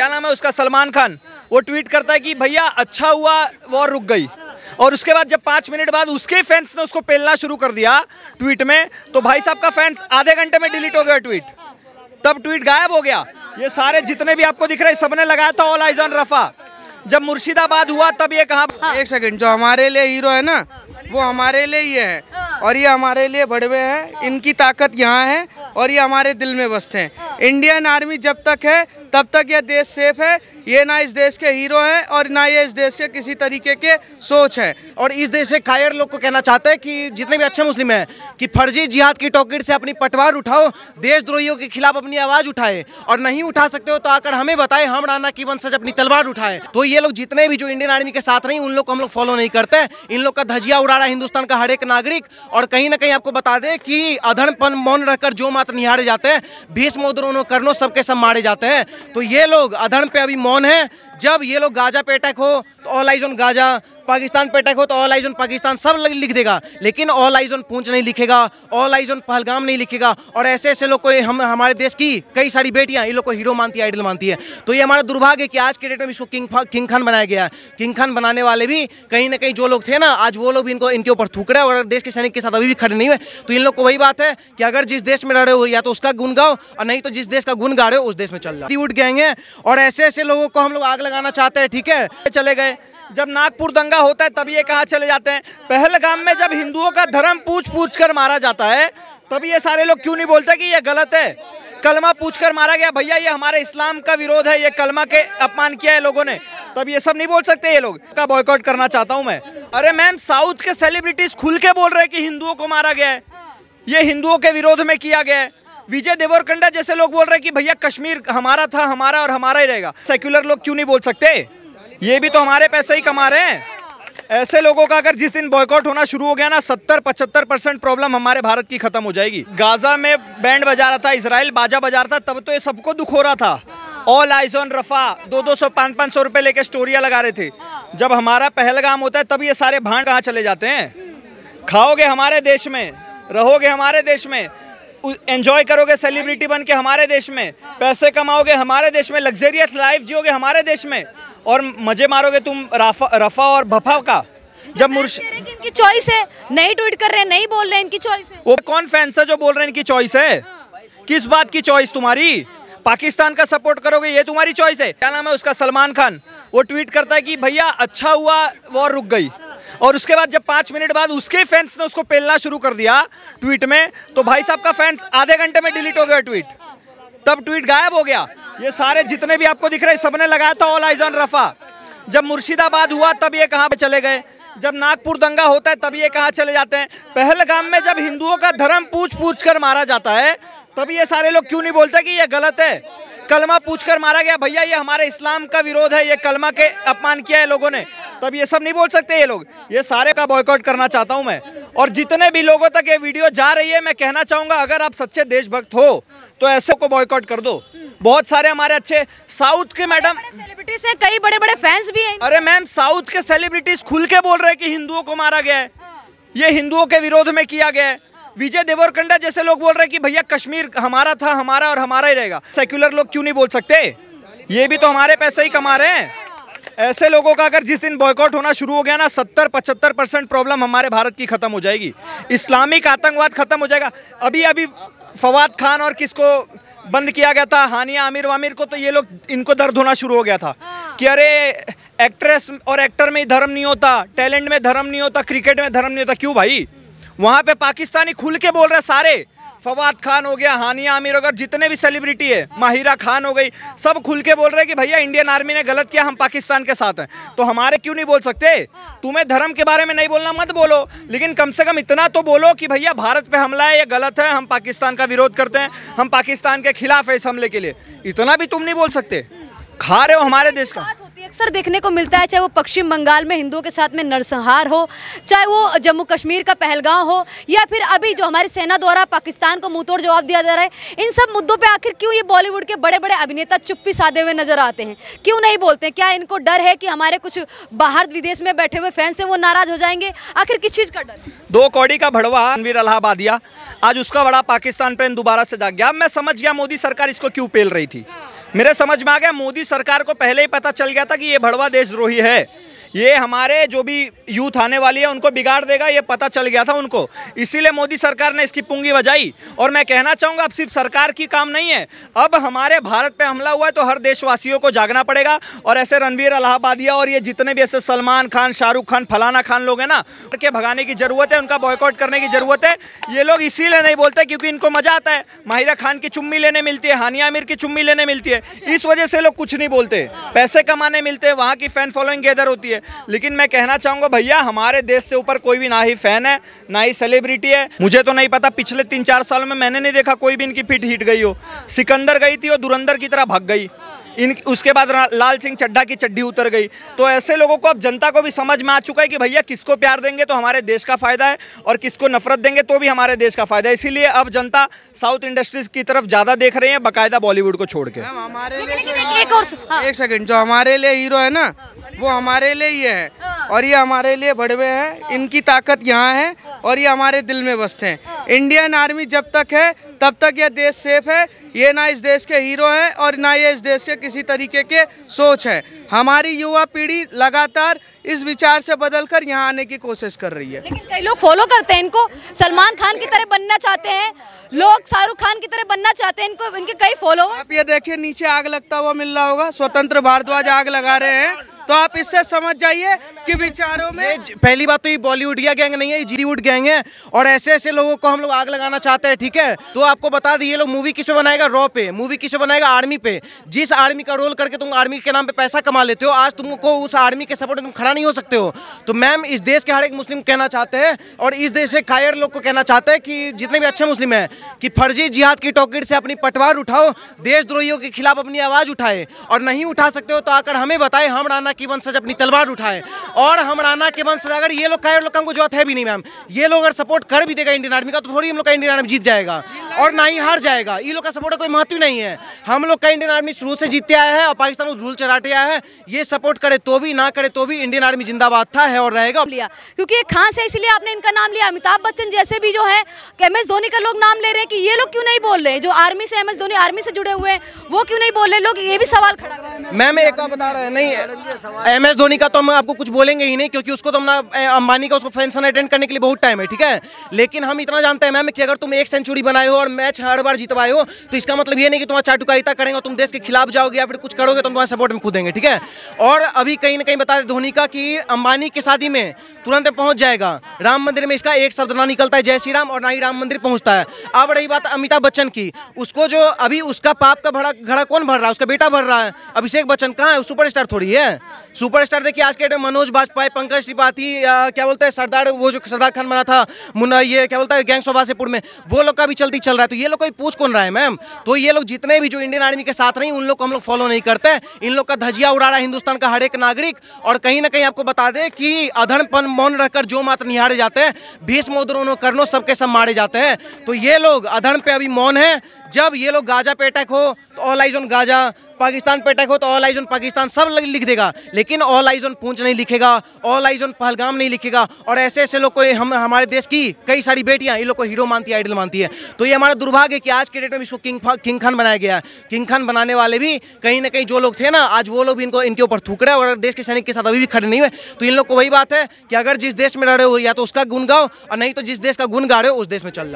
क्या नाम है उसका, सलमान खान, वो ट्वीट करता है कि भैया अच्छा हुआ वॉर रुक गई, और उसके बाद जब 5 मिनट बाद उसके फैंस ने उसको पेलना शुरू कर दिया ट्वीट में, तो भाई साहब का फैंस आधे घंटे में डिलीट हो गया ट्वीट, तब ट्वीट गायब हो गया। ये सारे जितने भी आपको दिख रहे हैं सबने लगाया था ऑल आइज ऑन रफा। जब मुर्शिदाबाद हुआ तब ये कहा, एक सेकंड, जो हमारे लिए हीरो है ना वो हमारे लिए ही है, और ये हमारे लिए बड़वे हैं, इनकी ताकत यहाँ है और ये हमारे दिल में बसते हैं। इंडियन आर्मी जब तक है तब तक ये देश सेफ है। ये ना इस देश के हीरो हैं और ना ये इस देश के किसी तरीके के सोच है। और इस देश से कायर लोग को कहना चाहते हैं कि जितने भी अच्छे मुस्लिम हैं कि फर्जी जिहाद की टोकरी से अपनी पटवार उठाओ, देशद्रोहियों के खिलाफ अपनी आवाज उठाए, और नहीं उठा सकते हो तो आकर हमें बताएं, हम राणा की वंशज अपनी तलवार उठाए। तो ये लोग जितने भी जो इंडियन आर्मी के साथ नहीं, उन लोग को हम लोग फॉलो नहीं करते हैं। इन लोग का धजिया उड़ा रहा है हिंदुस्तान का हर एक नागरिक। और कहीं ना कहीं आपको बता दें कि अधर्मपन मौन रखकर जो मात्र निहारे जाते हैं, भीष्म द्रोणों कर्णों सबके सब मारे जाते हैं। तो ये लोग अधर्म पे अभी मौन है। जब ये लोग गाजा पे अटैक हो तो all eyes on Gaza, Pakistan पे अटैक हो तो ऑल आइज ऑन पाकिस्तान, सब लिख देगा, लेकिन ऑल आइज ऑन पूंछ नहीं लिखेगा, ऑल आइज ऑन पहलगाम नहीं लिखेगा। और ऐसे ऐसे लोग को हमारे देश की कई सारी बेटियां इन लोग को हीरो मानती है, आइडल मानती है। तो ये हमारा दुर्भाग्य है कि आज के डेट में इसको किंग खान बनाया गया है। किंग खान बनाने वाले भी कहीं ना कहीं जो लोग थे ना, आज वो लोग भी इनके ऊपर थूक रहे हैं, और देश के सैनिक के साथ अभी भी खड़े नहीं हुए। तो इन लोग को वही बात है कि अगर जिस देश में रह रहे हो या तो उसका गुण गाओ, और नहीं तो जिस देश का गुण गा रहे हो उस देश में चल जाओ। उठ गए और ऐसे ऐसे लोगों को हम लोग आग लगाना चाहते हैं, ठीक है। चले गए। जब नागपुर दंगा होता है तब ये कहाँ चले जाते हैं। पहलगाम में जब हिंदुओं का धर्म पूछ कर मारा जाता है तब ये सारे लोग क्यों नहीं बोलते कि ये गलत है। कलमा पूछकर मारा गया, भैया ये हमारे इस्लाम का विरोध है, ये कलमा के अपमान किया है लोगों ने, तब ये सब नहीं बोल सकते। ये लोग का बॉयकॉट करना चाहता हूँ मैं। अरे मैम, साउथ के सेलिब्रिटीज खुल के बोल रहे हैं कि हिंदुओं को मारा गया है, ये हिंदुओं के विरोध में किया गया है। विजय देवरकोंडा जैसे लोग बोल रहे हैं कि भैया कश्मीर हमारा था, हमारा और हमारा ही रहेगा। सेक्युलर लोग क्यों नहीं बोल सकते? ये भी तो हमारे पैसे ही कमा रहे हैं। ऐसे लोगों का अगर जिस दिन बॉयकॉट होना शुरू हो गया ना, 70-75% प्रॉब्लम हमारे भारत की खत्म हो जाएगी। गाजा में बैंड बजा रहा था, इजराइल बाजा बजा रहा था, तब तो ये सबको दुख हो रहा था। ऑल आइज ऑन रफा 200-200 500-500 रुपए लेके स्टोरियां लगा रहे थे। जब हमारा पहलगाम होता है तब ये सारे भांड कहाँ चले जाते हैं। खाओगे हमारे देश में, रहोगे हमारे देश में, एंजॉय करोगे सेलिब्रिटी बन के हमारे देश में, पैसे कमाओगे हमारे देश में, लग्जरियस लाइफ जियोगे हमारे देश में, और मजे मारोगे तुम रफा और भफा का। जब इनकी चॉइस है, नहीं ट्वीट कर रहे हैं, नहीं बोल रहे हैं, इनकी चॉइस है। वो कौन फैंस है जो बोल रहे हैं इनकी चॉइस है? किस बात की चॉइस तुम्हारी? पाकिस्तान का सपोर्ट करोगे ये तुम्हारी चॉइस है। क्या नाम है उसका, सलमान खान, वो ट्वीट करता है कि भैया अच्छा हुआ वॉर रुक गई, और उसके बाद जब 5 मिनट बाद उसके फैंस ने उसको पेलना शुरू कर दिया ट्वीट में, तो भाई साहब का फैंस आधे घंटे में डिलीट हो गया ट्वीट, तब ट्वीट गायब हो गया। ये सारे जितने भी आपको दिख रहे हैं सबने लगाया था ऑल आइज ऑन रफा। जब मुर्शिदाबाद हुआ तब ये कहाँ पे चले गए। जब नागपुर दंगा होता है तब ये कहाँ चले जाते हैं। पहलगाम में जब हिंदुओं का धर्म पूछ कर मारा जाता है तब ये सारे लोग क्यों नहीं बोलते कि ये गलत है। कलमा पूछकर मारा गया, भैया ये हमारे इस्लाम का विरोध है, ये कलमा के अपमान किया है लोगों ने, तब ये सब नहीं बोल सकते। ये लोग, ये सारे का बॉयकॉट करना चाहता हूं मैं। और जितने भी लोगों तक ये वीडियो जा रही है, मैं कहना चाहूंगा अगर आप सच्चे देशभक्त हो तो ऐसे को बॉयकॉट कर दो। बहुत सारे हमारे अच्छे साउथ के मैडम सेलिब्रिटीज हैं, कई बड़े बड़े फैंस भी हैं। अरे मैम, साउथ के सेलिब्रिटीज खुल के बोल रहे हैं कि हिंदुओं को मारा गया है, ये हिंदुओं के विरोध में किया गया है। विजय देवरकोंडा जैसे लोग बोल रहे हैं कि भैया कश्मीर हमारा था, हमारा और हमारा ही रहेगा। सेक्युलर लोग क्यों नहीं बोल सकते? ये भी तो हमारे पैसे ही कमा रहे हैं। ऐसे लोगों का अगर जिस दिन बॉयकॉट होना शुरू हो गया ना, 70-75% प्रॉब्लम हमारे भारत की खत्म हो जाएगी। इस्लामिक आतंकवाद खत्म हो जाएगा। अभी फवाद खान और किसको बंद किया गया था, हानिया आमिर वामिर को, तो ये लोग इनको दर्द होना शुरू हो गया था कि अरे एक्ट्रेस और एक्टर में धर्म नहीं होता, टैलेंट में धर्म नहीं होता, क्रिकेट में धर्म नहीं होता। क्यों भाई? वहाँ पे पाकिस्तानी खुल के बोल रहे सारे। फवाद खान हो गया, हानिया आमिर हो गया, जितने भी सेलिब्रिटी है, माहिरा खान हो गई, सब खुल के बोल रहे हैं कि भैया इंडियन आर्मी ने गलत किया, हम पाकिस्तान के साथ हैं। तो हमारे क्यों नहीं बोल सकते? तुम्हें धर्म के बारे में नहीं बोलना मत बोलो, लेकिन कम से कम इतना तो बोलो कि भैया भारत पे हमला है, ये गलत है, हम पाकिस्तान का विरोध करते हैं, हम पाकिस्तान के खिलाफ है इस हमले के लिए। इतना भी तुम नहीं बोल सकते। खा रहे हो हमारे देश का। अक्सर देखने को मिलता है, चाहे वो पश्चिम बंगाल में हिंदुओं के साथ में नरसंहार हो, चाहे वो जम्मू कश्मीर का पहलगाम हो, या फिर अभी जो हमारी सेना द्वारा पाकिस्तान को मुंहतोड़ जवाब दिया जा रहा है, इन सब मुद्दों पे आखिर क्यों ये बॉलीवुड के बड़े बड़े अभिनेता चुप्पी साधे हुए नजर आते हैं? क्यों नहीं बोलते? क्या इनको डर है कि हमारे कुछ बाहर विदेश में बैठे हुए फैंस हैं वो नाराज हो जाएंगे? आखिर किस चीज़ का डर? 2 कौड़ी का भड़वा रणवीर इलाहाबादिया, आज उसका बड़ा पाकिस्तान प्रेम दोबारा से जाग गया। अब मैं समझ गया मोदी सरकार इसको क्यों पेल रही थी। मेरे समझ में आ गया, मोदी सरकार को पहले ही पता चल गया था कि ये भड़वा देशद्रोही है, ये हमारे जो भी यूथ आने वाली है उनको बिगाड़ देगा, ये पता चल गया था उनको, इसीलिए मोदी सरकार ने इसकी पुंगी बजाई। और मैं कहना चाहूँगा अब सिर्फ सरकार की काम नहीं है, अब हमारे भारत पे हमला हुआ है तो हर देशवासियों को जागना पड़ेगा। और ऐसे रणवीर इलाहाबादिया और ये जितने भी ऐसे सलमान खान, शाहरुख खान, फलाना खान लोग हैं ना, उनके भगाने की ज़रूरत है, उनका बॉयकॉट करने की ज़रूरत है। ये लोग इसीलिए नहीं बोलते क्योंकि इनको मजा आता है, माहिरा खान की चुम्मी लेने मिलती है, हानिया आमिर की चुम्मी लेने मिलती है, इस वजह से लोग कुछ नहीं बोलते, पैसे कमाने मिलते हैं, वहाँ की फैन फॉलोइंग गैदर होती है। लेकिन मैं कहना चाहूंगा भैया, हमारे देश से ऊपर कोई भी ना ही फैन है ना ही सेलिब्रिटी है। मुझे तो नहीं पता, पिछले 3-4 सालों में मैंने नहीं देखा कोई भी इनकी फिट हिट गई हो। सिकंदर गई थी और धुरंधर की तरह भाग गई, उसके बाद लाल सिंह चड्ढा की चड्डी उतर गई। तो ऐसे लोगों को अब जनता को भी समझ में आ चुका है कि भैया किसको प्यार देंगे तो हमारे देश का फायदा है और किसको नफरत देंगे तो भी हमारे देश का फायदा है। इसीलिए अब जनता साउथ इंडस्ट्रीज की तरफ ज्यादा देख रही है, बाकायदा बॉलीवुड को छोड़ के। हमारे लिए एक सेकंड, जो हमारे लिए हीरो है ना, वो हमारे लिए ही है और ये हमारे लिए भड़वे हैं। इनकी ताकत यहाँ है और ये हमारे दिल में बसते हैं। इंडियन आर्मी जब तक है तब तक यह देश सेफ है। ये ना इस देश के हीरो हैं और ना ये इस देश के किसी तरीके के सोच है। हमारी युवा पीढ़ी लगातार इस विचार से बदलकर यहाँ आने की कोशिश कर रही है। लेकिन कई लोग फॉलो करते हैं इनको, सलमान खान की तरह बनना चाहते हैं लोग, शाहरुख खान की तरह बनना चाहते हैं, इनको इनके कई फॉलोअर्स। आप ये देखिए, नीचे आग लगता हुआ मिल रहा होगा, स्वतंत्र भारद्वाज आग लगा रहे हैं। तो आप इससे समझ जाइए कि विचारों में पहली बात तो ये बॉलीवुड या गैंग नहीं है, ये जीलीवुड गैंग है और ऐसे ऐसे लोगों को हम लोग आग लगाना चाहते हैं। ठीक है, तो आपको बता दी, ये लोग मूवी किस पे बनाएगा, रॉ पे, मूवी किस पे बनाएगा, आर्मी पे। जिस आर्मी का रोल करके तुम आर्मी के नाम पे पैसा कमा लेते हो, आज तुमको उस आर्मी के सपोर्ट में तुम खड़ा नहीं हो सकते हो। तो मैम, इस देश के हर एक मुस्लिम कहना चाहते हैं और इस देश के कायर लोग को कहना चाहते हैं कि जितने भी अच्छे मुस्लिम हैं कि फर्जी जिहाद की टॉकेट से अपनी पटवार उठाओ, देशद्रोहियों के खिलाफ अपनी आवाज उठाए, और नहीं उठा सकते हो तो आकर हमें बताए, हम राणा की वंशज अपनी तलवार उठाए। और हम राणा के वंश, अगर ये लोग कायर लोग हमको जरूरत है भी नहीं मैम, ये लोग अगर सपोर्ट कर भी देगा इंडियन आर्मी का तो थोड़ी हम लोग का इंडियन आर्मी जीत जाएगा और ना ही हार जाएगा। ये लोग का सपोर्ट कोई महत्व नहीं है। हम लोग का इंडियन आर्मी शुरू से जीतते आया है और पाकिस्तान को धूल चढ़ाते आया है। ये सपोर्ट करे तो भी ना करे तो भी इंडियन आर्मी जिंदाबाद था, है और रहेगा। क्योंकि ये खान से इसलिए आपने इनका नाम लिया, अमिताभ बच्चन जैसे भी जो है, MS धोनी का लोग नाम ले रहे हैं कि ये लोग क्यों नहीं बोल रहे, जो आर्मी से MS धोनी आर्मी से जुड़े हुए हैं वो क्यों नहीं बोल रहे, लोग ये भी सवाल खड़ा कर रहे हैं। मैम एक बात बता रहे हैं, नहीं MS धोनी का तो हम आपको कुछ बोलेंगे ही नहीं क्योंकि उसको तो अंबानी का उसको फंक्शन अटेंड करने के लिए बहुत टाइम है। ठीक है, लेकिन हम इतना जानते हैं मैम कि अगर तुम 1 सेंचुरी बनाए हो और मैच हर बार जीतवाए हो तो इसका मतलब ये नहीं कि तुम्हारा चाटुकारिता करेंगे, तुम देश के खिलाफ जाओगे या फिर कुछ करोगे तो तुम्हारे सपोर्ट में कूदेंगे। ठीक है, और अभी कहीं ना कहीं बता दें धोनी का कि अंबानी की शादी में तुरंत पहुंच जाएगा, राम मंदिर में इसका एक शब्द ना निकलता है जय श्री राम और ना ही राम मंदिर पहुंचता है। अब रही बात अमिताभ बच्चन की, उसको जो अभी उसका पाप का घड़ा कौन भर रहा है, उसका बेटा भर रहा है। अभिषेक बच्चन कहाँ है, सुपरस्टार थोड़ी है। सुपरस्टार देखिए आज के डेट में मनोज बाजपेयी, पंकज त्रिपाठी, क्या बोलते हैं सरदार, वो जो सरदार खान बना था मुन्ना, ये क्या बोलता है गैंग्स ऑफ वासेपुर में, वो लोग का भी चलती चल रहा है। तो ये लोग कोई पूछ कौन रहा है मैम। तो ये लोग जितने भी जो इंडियन आर्मी के साथ नहीं, उन लोग को हम लोग फॉलो नहीं करते। इन लोग का धजिया उड़ा रहा है हिंदुस्तान का हर एक नागरिक। और कहीं ना कहीं आपको बता दें कि अधर्मपन मौन रहकर जो मात्र निहारे जाते हैं, भीष्म द्रोणों कर्णों सबके सब मारे जाते हैं। तो ये लोग अधर्म पे अभी मौन है। जब ये लोग गाजा पे अटैक हो तो all eyes on Gaza, Pakistan पे अटैक हो तो ऑल आइज ऑन पाकिस्तान, सब लिख देगा, लेकिन ऑल आइज ऑन पूंछ नहीं लिखेगा, ऑल आइज ऑन पहलगाम नहीं लिखेगा। और ऐसे ऐसे लोग को हमारे देश की कई सारी बेटियां इन लोग को हीरो मानती है, आइडल मानती है। तो ये हमारा दुर्भाग्य है कि आज के डेट में इसको किंग खान बनाया गया है। किंग खान बनाने वाले भी कहीं ना कहीं जो लोग थे ना, आज वो लोग भी इनके ऊपर थूक रहे हैं और देश के सैनिक के साथ अभी भी खड़े नहीं हुए। तो इन लोग को वही बात है कि अगर जिस देश में रह रहे हो या तो उसका गुण गाओ और नहीं तो जिस देश का गुण गा रहे हो उस देश में चल जाओ।